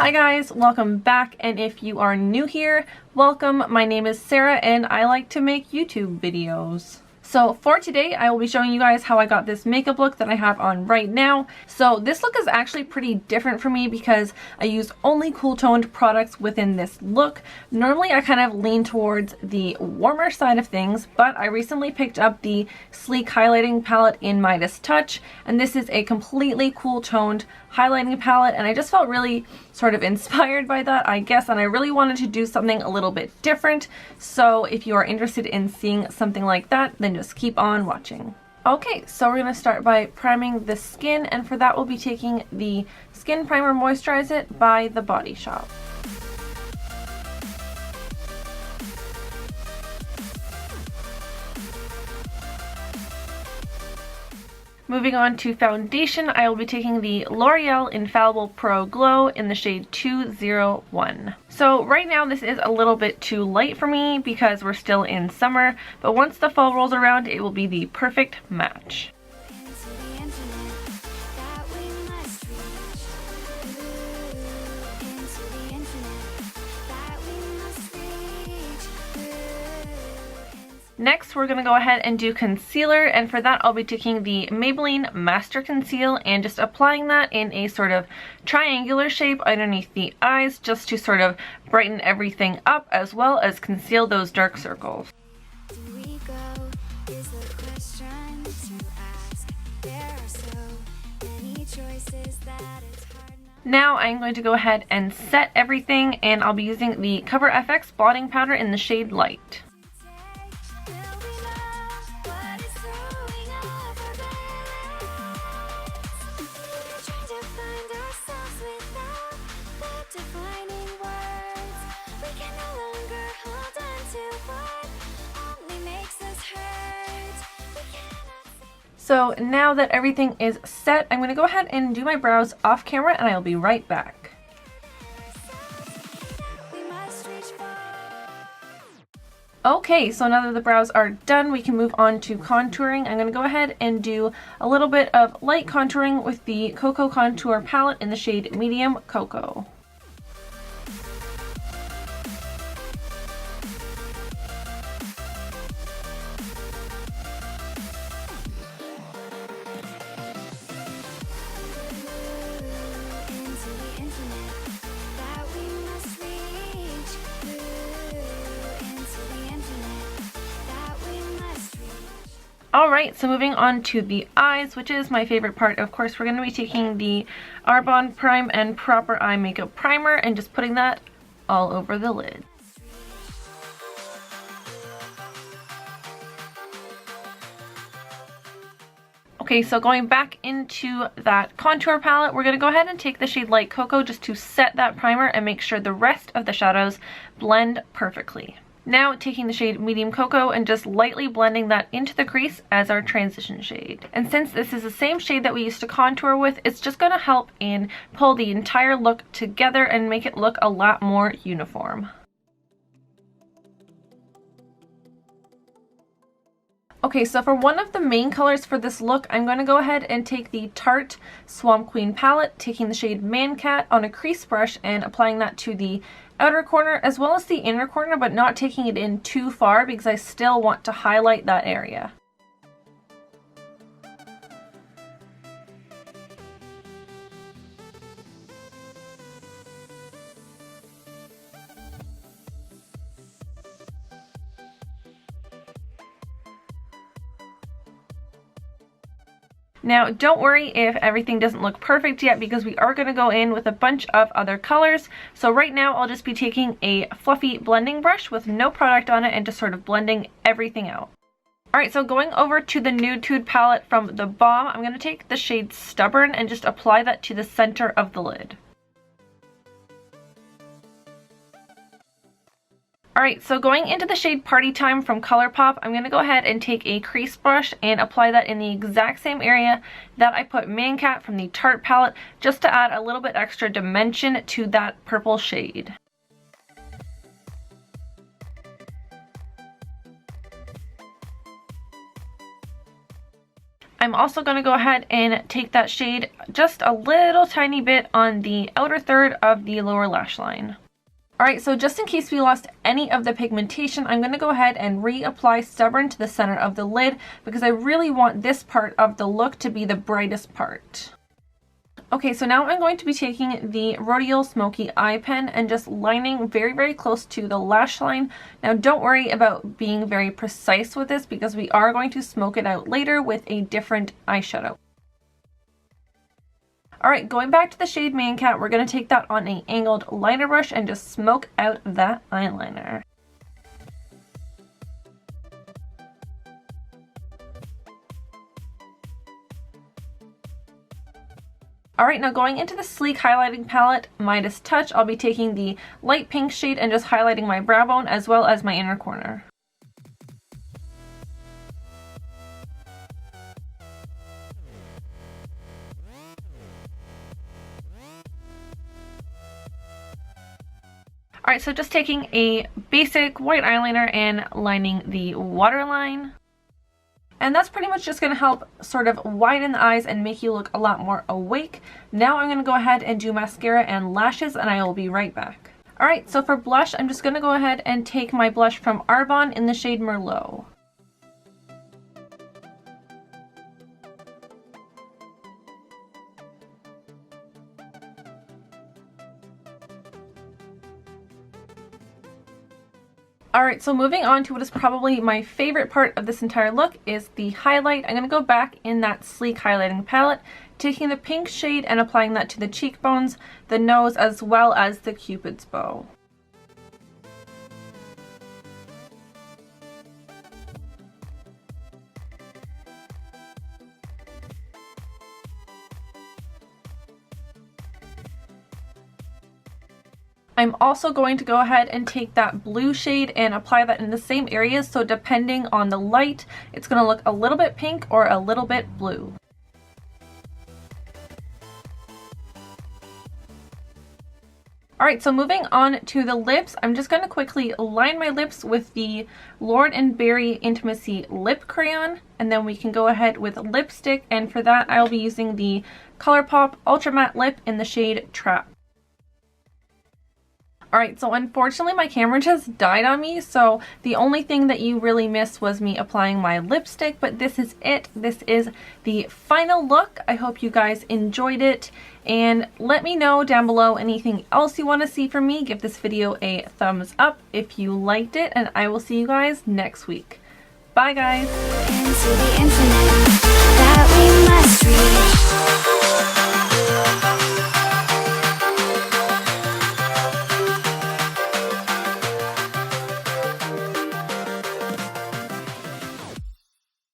Hi guys, welcome back, and if you are new here, welcome. My name is Sarah and I like to make YouTube videos. So for today, I will be showing you guys how I got this makeup look that I have on right now. So this look is actually pretty different for me because I use only cool toned products within this look. Normally I kind of lean towards the warmer side of things, but I recently picked up the sleek highlighting palette in Midas Touch, and this is a completely cool toned highlighting palette, and I just felt really sort of inspired by that, I guess, and I really wanted to do something a little bit different. So if you are interested in seeing something like that, then just keep on watching. Okay, so we're going to start by priming the skin, and for that we'll be taking the Skin Primer Moisturize It by The Body Shop. Moving on to foundation, I will be taking the L'Oreal Infallible Pro Glow in the shade 201. So right now this is a little bit too light for me because we're still in summer, but once the fall rolls around, it will be the perfect match. Next, we're going to go ahead and do concealer, and for that I'll be taking the Maybelline Master Conceal and just applying that in a sort of triangular shape underneath the eyes, just to sort of brighten everything up as well as conceal those dark circles. Now I'm going to go ahead and set everything, and I'll be using the Cover FX blotting powder in the shade Light. So now that everything is set, I'm going to go ahead and do my brows off camera, and I'll be right back. Okay, so now that the brows are done, we can move on to contouring. I'm going to go ahead and do a little bit of light contouring with the Cocoa Contour palette in the shade Medium Cocoa. Alright, so moving on to the eyes, which is my favorite part. Of course, we're going to be taking the Arbonne Prime and Proper Eye Makeup Primer and just putting that all over the lid. Okay, so going back into that contour palette, we're going to go ahead and take the shade Light Cocoa just to set that primer and make sure the rest of the shadows blend perfectly. Now taking the shade Medium Cocoa and just lightly blending that into the crease as our transition shade. And since this is the same shade that we used to contour with, it's just going to help in pull the entire look together and make it look a lot more uniform. Okay, so for one of the main colors for this look, I'm going to go ahead and take the Tarte Swamp Queen palette, taking the shade Man Cat on a crease brush and applying that to the outer corner as well as the inner corner, but not taking it in too far because I still want to highlight that area. Now, don't worry if everything doesn't look perfect yet because we are going to go in with a bunch of other colors. So right now I'll just be taking a fluffy blending brush with no product on it and just sort of blending everything out. Alright, so going over to the Nude Tude palette from the Balm, I'm going to take the shade Stubborn and just apply that to the center of the lid. Alright, so going into the shade Party Time from ColourPop, I'm going to go ahead and take a crease brush and apply that in the exact same area that I put Man Cat from the Tarte palette, just to add a little bit extra dimension to that purple shade. I'm also going to go ahead and take that shade just a little tiny bit on the outer third of the lower lash line. Alright, so just in case we lost any of the pigmentation, I'm going to go ahead and reapply Stubborn to the center of the lid because I really want this part of the look to be the brightest part. Okay, so now I'm going to be taking the Rodial Smoky Eye Pen and just lining very, very close to the lash line. Now don't worry about being very precise with this because we are going to smoke it out later with a different eyeshadow. Alright, going back to the shade Main Cat, we're going to take that on an angled liner brush and just smoke out that eyeliner. Alright, now going into the sleek highlighting palette, Midas Touch, I'll be taking the light pink shade and just highlighting my brow bone as well as my inner corner. Alright, so just taking a basic white eyeliner and lining the waterline. And that's pretty much just going to help sort of widen the eyes and make you look a lot more awake. Now I'm going to go ahead and do mascara and lashes, and I will be right back. Alright, so for blush, I'm just going to go ahead and take my blush from Arbonne in the shade Merlot. Alright, so moving on to what is probably my favorite part of this entire look is the highlight. I'm going to go back in that sleek highlighting palette, taking the pink shade and applying that to the cheekbones, the nose, as well as the Cupid's bow. I'm also going to go ahead and take that blue shade and apply that in the same areas, so depending on the light, it's going to look a little bit pink or a little bit blue. Alright, so moving on to the lips, I'm just going to quickly line my lips with the Lord & Berry Intimacy Lip Crayon, and then we can go ahead with lipstick, and for that I'll be using the ColourPop Ultra Matte Lip in the shade Trap. Alright, so unfortunately my camera just died on me, so the only thing that you really missed was me applying my lipstick, but this is it. This is the final look. I hope you guys enjoyed it, and let me know down below anything else you want to see from me. Give this video a thumbs up if you liked it, and I will see you guys next week. Bye guys!